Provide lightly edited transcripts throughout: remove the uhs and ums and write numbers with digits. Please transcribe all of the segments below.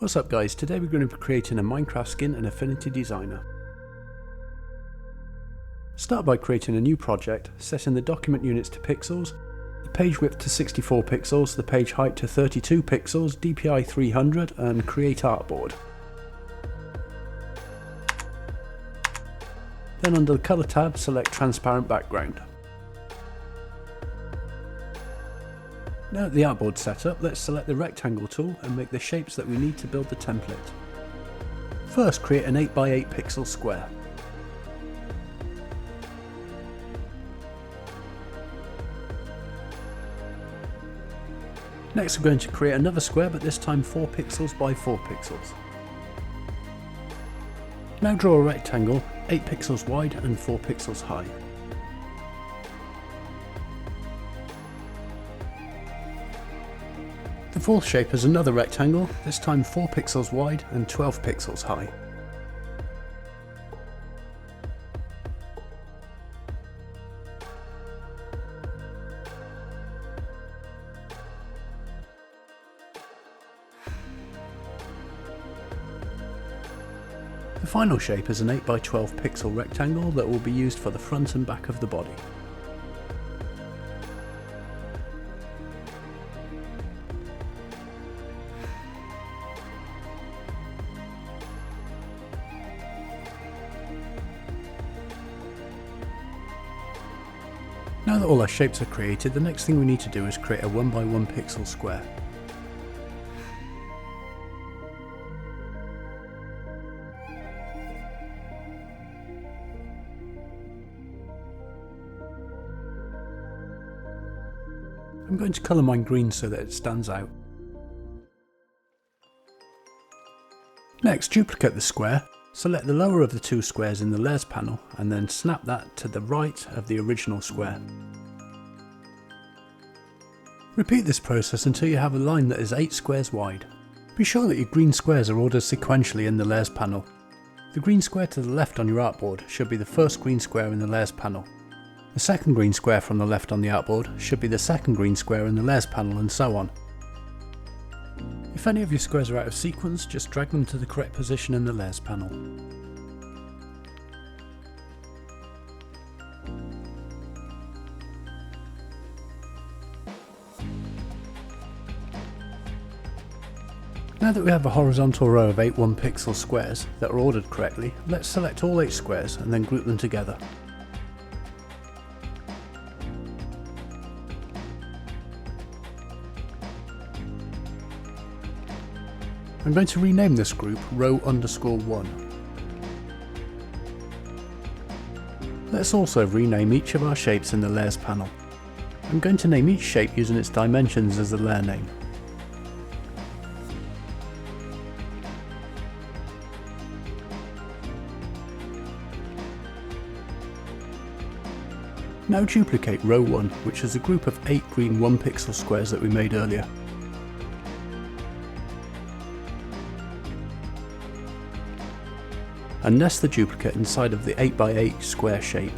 What's up guys, today we're going to be creating a Minecraft skin in Affinity Designer. Start by creating a new project, setting the document units to pixels, the page width to 64 pixels, the page height to 32 pixels, DPI 300 and create artboard. Then under the colour tab select transparent background. Now that the artboard's set up, let's select the rectangle tool and make the shapes that we need to build the template. First, create an 8x8 pixel square. Next we're going to create another square, but this time 4 pixels by 4 pixels. Now draw a rectangle 8 pixels wide and 4 pixels high. The fourth shape is another rectangle, this time 4 pixels wide and 12 pixels high. The final shape is an 8x12 pixel rectangle that will be used for the front and back of the body. Now that all our shapes are created, the next thing we need to do is create a 1x1 pixel square. I'm going to colour mine green so that it stands out. Next, duplicate the square. Select the lower of the two squares in the layers panel and then snap that to the right of the original square. Repeat this process until you have a line that is 8 squares wide. Be sure that your green squares are ordered sequentially in the layers panel. The green square to the left on your artboard should be the first green square in the layers panel. The second green square from the left on the artboard should be the second green square in the layers panel, and so on. If any of your squares are out of sequence, just drag them to the correct position in the layers panel. Now that we have a horizontal row of 8 1-pixel squares that are ordered correctly, let's select all 8 squares and then group them together. I'm going to rename this group row_1. Let's also rename each of our shapes in the layers panel. I'm going to name each shape using its dimensions as the layer name. Now duplicate row 1, which is a group of 8 green 1-pixel squares that we made earlier. And nest the duplicate inside of the 8x8 square shape.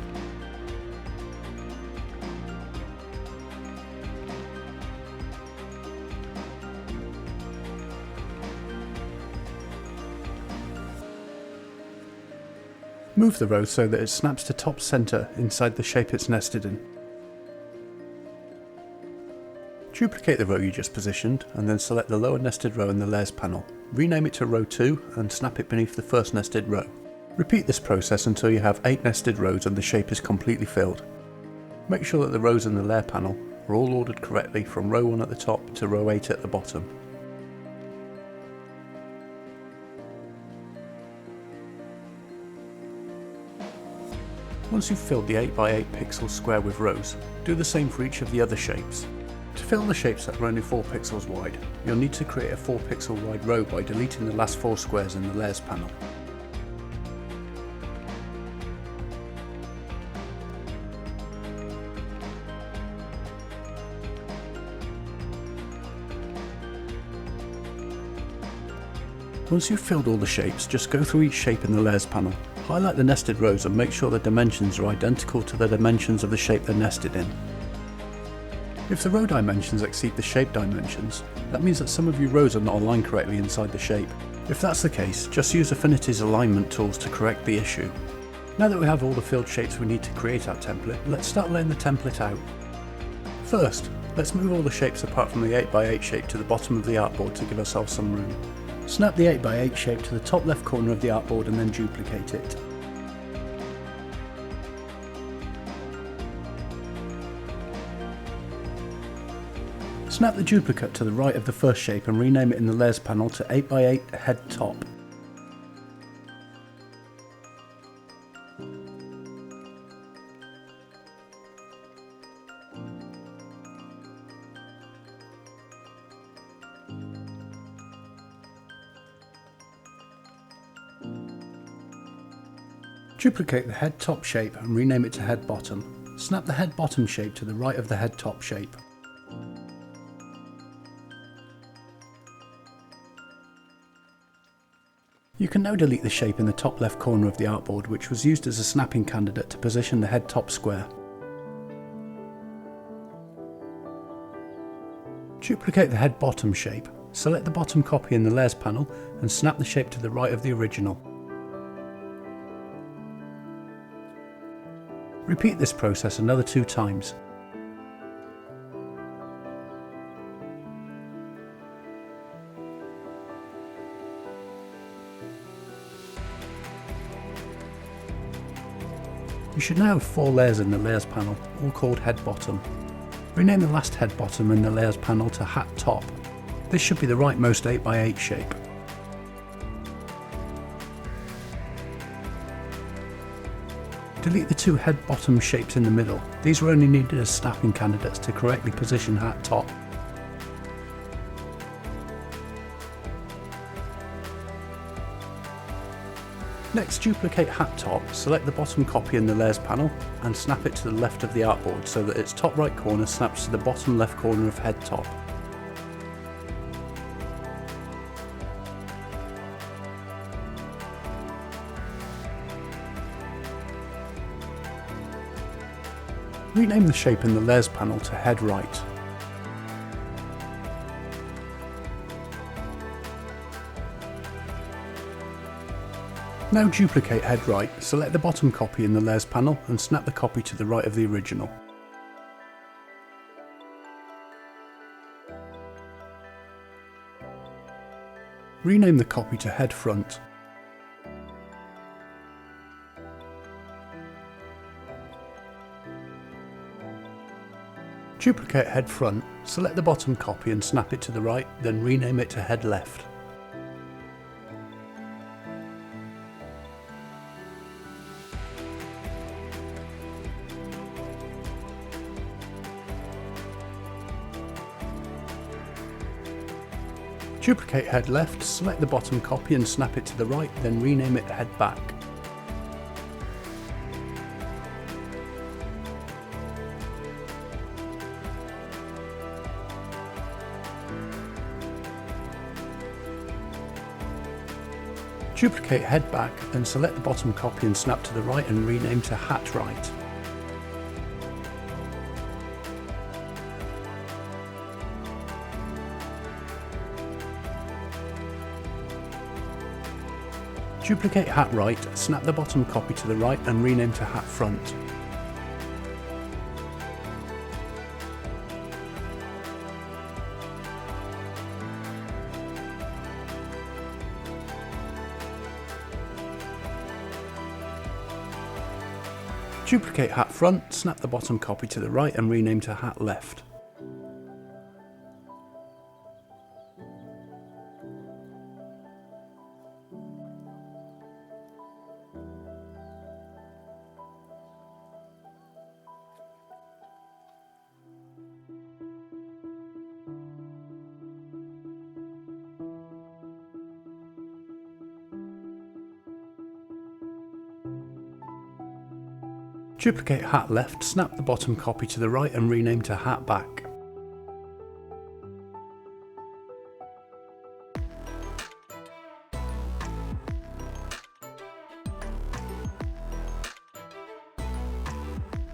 Move the row so that it snaps to top center inside the shape it's nested in. Duplicate the row you just positioned and then select the lower nested row in the layers panel. Rename it to row 2 and snap it beneath the first nested row. Repeat this process until you have 8 nested rows and the shape is completely filled. Make sure that the rows in the layer panel are all ordered correctly from row 1 at the top to row 8 at the bottom. Once you've filled the 8x8 pixel square with rows, do the same for each of the other shapes. To fill the shapes that are only 4 pixels wide, you'll need to create a 4 pixel wide row by deleting the last 4 squares in the layers panel. Once you've filled all the shapes, just go through each shape in the layers panel. Highlight the nested rows and make sure the dimensions are identical to the dimensions of the shape they're nested in. If the row dimensions exceed the shape dimensions, that means that some of your rows are not aligned correctly inside the shape. If that's the case, just use Affinity's alignment tools to correct the issue. Now that we have all the filled shapes we need to create our template, let's start laying the template out. First, let's move all the shapes apart from the 8x8 shape to the bottom of the artboard to give ourselves some room. Snap the 8x8 shape to the top left corner of the artboard and then duplicate it. Snap the duplicate to the right of the first shape and rename it in the Layers panel to 8x8 Head Top. Duplicate the Head Top shape and rename it to Head Bottom. Snap the Head Bottom shape to the right of the Head Top shape. You can now delete the shape in the top left corner of the artboard, which was used as a snapping candidate to position the head top square. Duplicate the head bottom shape, select the bottom copy in the Layers panel and snap the shape to the right of the original. Repeat this process another 2 times. You should now have 4 layers in the Layers panel, all called Head Bottom. Rename the last Head Bottom in the Layers panel to Hat Top. This should be the rightmost 8x8 shape. Delete the 2 Head Bottom shapes in the middle. These were only needed as snapping candidates to correctly position Hat Top. Next, duplicate Hat Top, select the bottom copy in the Layers panel and snap it to the left of the artboard so that its top right corner snaps to the bottom left corner of Head Top. Rename the shape in the Layers panel to Head Right. Now duplicate Head Right, select the bottom copy in the Layers panel and snap the copy to the right of the original. Rename the copy to Head Front. Duplicate Head Front, select the bottom copy and snap it to the right, then rename it to Head Left. Duplicate Head Left, select the bottom copy and snap it to the right, then rename it Head Back. Duplicate Head Back, then select the bottom copy and snap to the right and rename to Hat Right. Duplicate Hat Right, snap the bottom copy to the right and rename to Hat Front. Duplicate Hat Front, snap the bottom copy to the right and rename to Hat Left. Duplicate Hat Left, snap the bottom copy to the right and rename to Hat Back.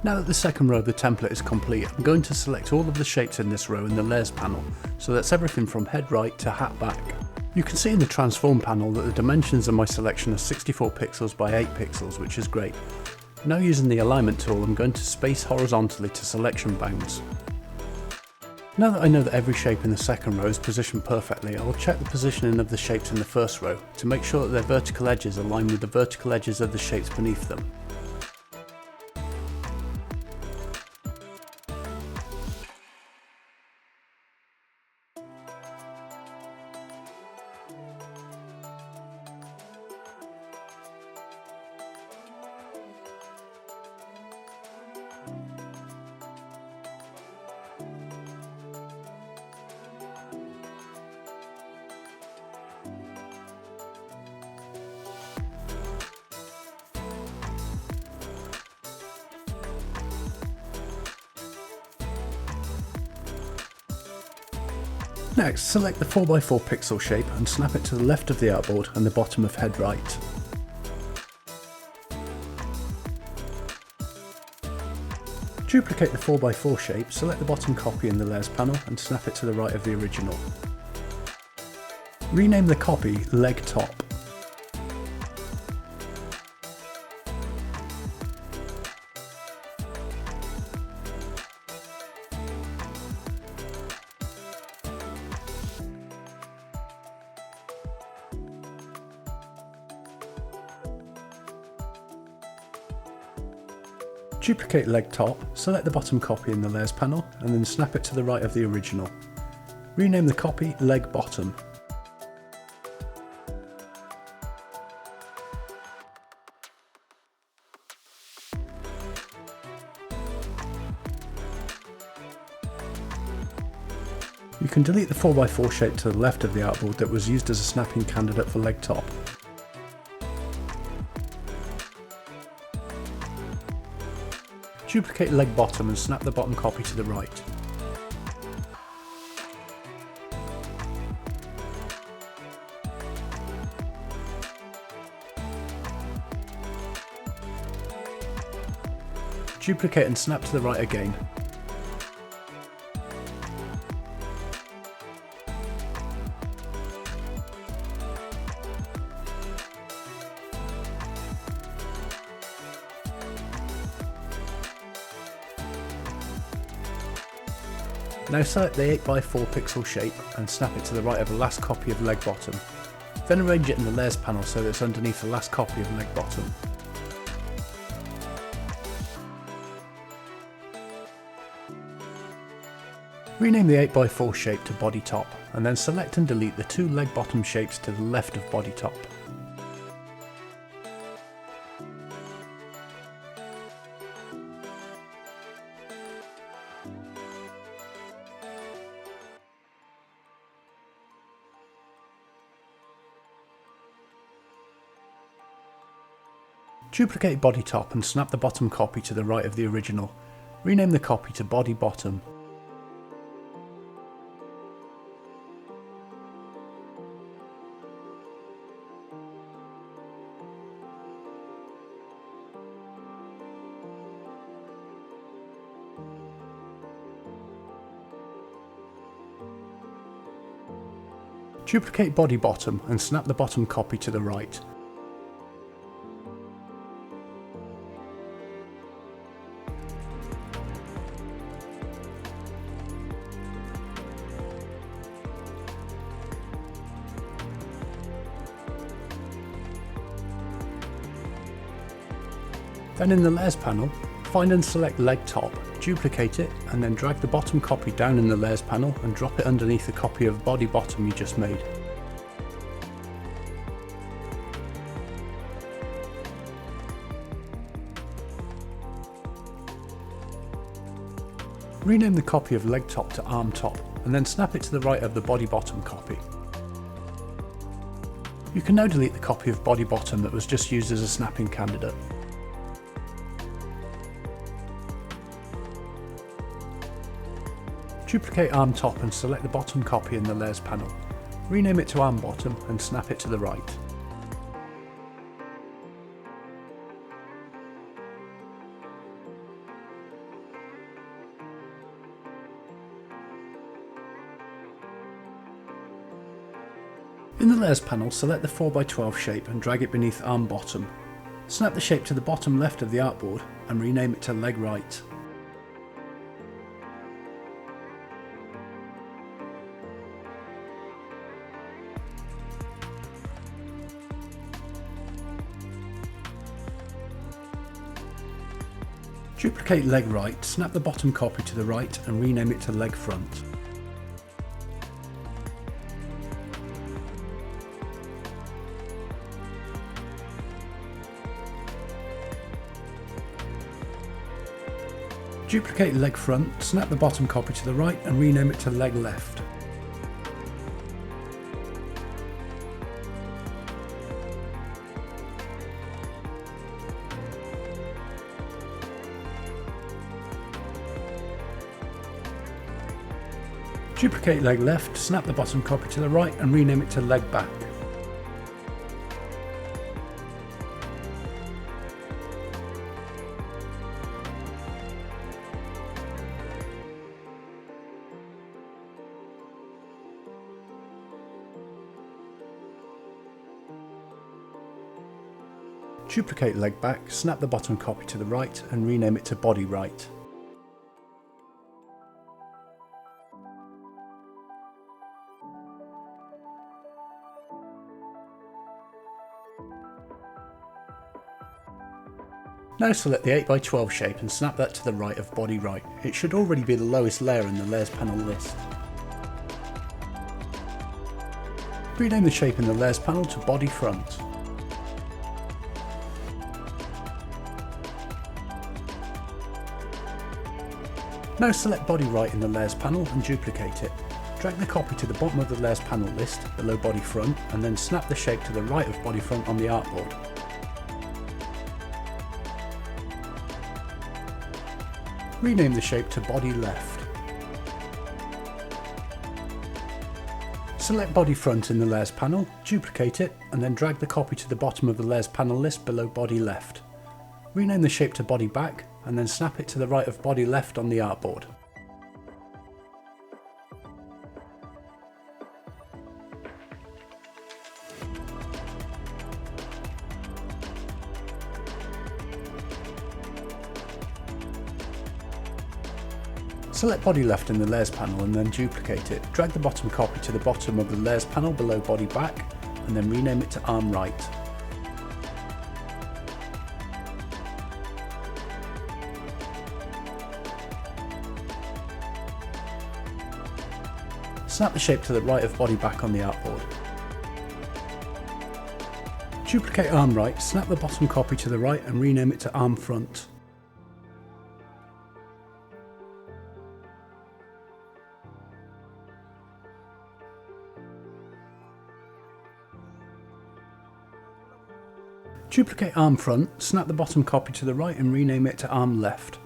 Now that the second row of the template is complete, I'm going to select all of the shapes in this row in the Layers panel, so that's everything from head right to hat back. You can see in the Transform panel that the dimensions of my selection are 64 pixels by 8 pixels, which is great. Now using the Alignment tool, I'm going to space horizontally to selection bounds. Now that I know that every shape in the second row is positioned perfectly, I will check the positioning of the shapes in the first row to make sure that their vertical edges align with the vertical edges of the shapes beneath them. Next, select the 4x4 pixel shape and snap it to the left of the artboard and the bottom of head right. Duplicate the 4x4 shape, select the bottom copy in the Layers panel and snap it to the right of the original. Rename the copy Leg Top. Duplicate Leg Top, select the bottom copy in the Layers panel and then snap it to the right of the original. Rename the copy Leg Bottom. You can delete the 4x4 shape to the left of the artboard that was used as a snapping candidate for Leg Top. Duplicate Leg Bottom and snap the bottom copy to the right. Duplicate and snap to the right again. Now select the 8x4 pixel shape and snap it to the right of the last copy of Leg Bottom. Then arrange it in the Layers panel so that it's underneath the last copy of Leg Bottom. Rename the 8x4 shape to Body Top and then select and delete the two Leg Bottom shapes to the left of Body Top. Duplicate Body Top and snap the bottom copy to the right of the original. Rename the copy to Body Bottom. Duplicate Body Bottom and snap the bottom copy to the right. Then in the Layers panel, find and select Leg Top, duplicate it and then drag the bottom copy down in the Layers panel and drop it underneath the copy of Body Bottom you just made. Rename the copy of Leg Top to Arm Top and then snap it to the right of the Body Bottom copy. You can now delete the copy of Body Bottom that was just used as a snapping candidate. Duplicate Arm Top and select the bottom copy in the Layers panel. Rename it to Arm Bottom and snap it to the right. In the layers panel, select the 4x12 shape and drag it beneath arm bottom. Snap the shape to the bottom left of the artboard and rename it to leg right. Duplicate leg right, snap the bottom copy to the right and rename it to leg front. Duplicate leg front, snap the bottom copy to the right and rename it to leg left. Duplicate leg left, snap the bottom copy to the right and rename it to leg back. Duplicate leg back, snap the bottom copy to the right and rename it to body right. Now select the 8x12 shape and snap that to the right of body right. It should already be the lowest layer in the layers panel list. Rename the shape in the layers panel to body front. Now select body right in the layers panel and duplicate it. Drag the copy to the bottom of the layers panel list below body front and then snap the shape to the right of body front on the artboard. Rename the shape to body left. Select body front in the layers panel, duplicate it and then drag the copy to the bottom of the layers panel list below body left. Rename the shape to body back and then snap it to the right of body left on the artboard. Select body left in the layers panel and then duplicate it. Drag the bottom copy to the bottom of the layers panel below body back and then rename it to arm right. Snap the shape to the right of body back on the artboard. Duplicate arm right, snap the bottom copy to the right and rename it to arm front. Duplicate arm front, snap the bottom copy to the right and rename it to arm left.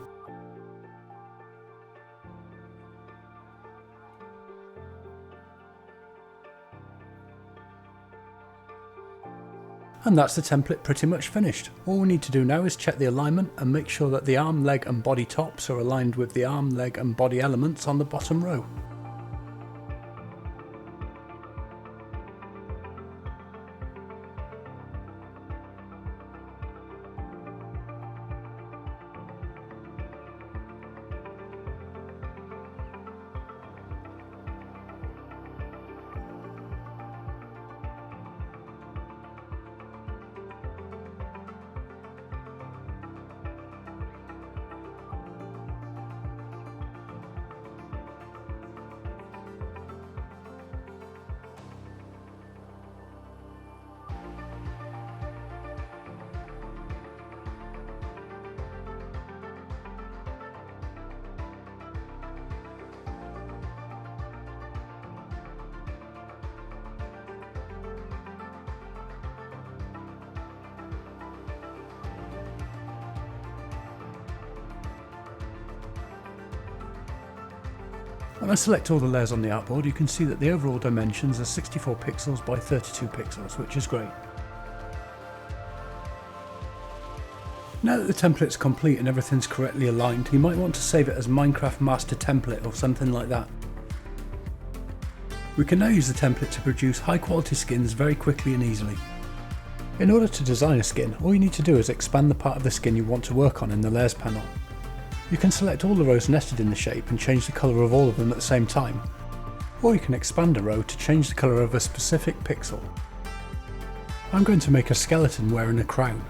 And that's the template pretty much finished. All we need to do now is check the alignment and make sure that the arm, leg and body tops are aligned with the arm, leg and body elements on the bottom row. When I select all the layers on the artboard, you can see that the overall dimensions are 64 pixels by 32 pixels, which is great. Now that the template's complete and everything's correctly aligned, you might want to save it as Minecraft Master Template or something like that. We can now use the template to produce high quality skins very quickly and easily. In order to design a skin, all you need to do is expand the part of the skin you want to work on in the layers panel. You can select all the rows nested in the shape and change the colour of all of them at the same time, or you can expand a row to change the colour of a specific pixel. I'm going to make a skeleton wearing a crown.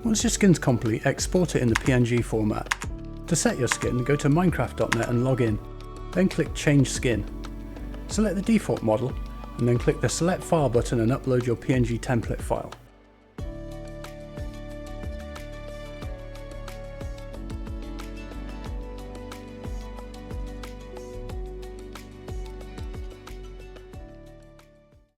Once your skin's complete, export it in the PNG format. To set your skin, go to minecraft.net and log in, then click Change Skin. Select the default model, and then click the Select File button and upload your PNG template file.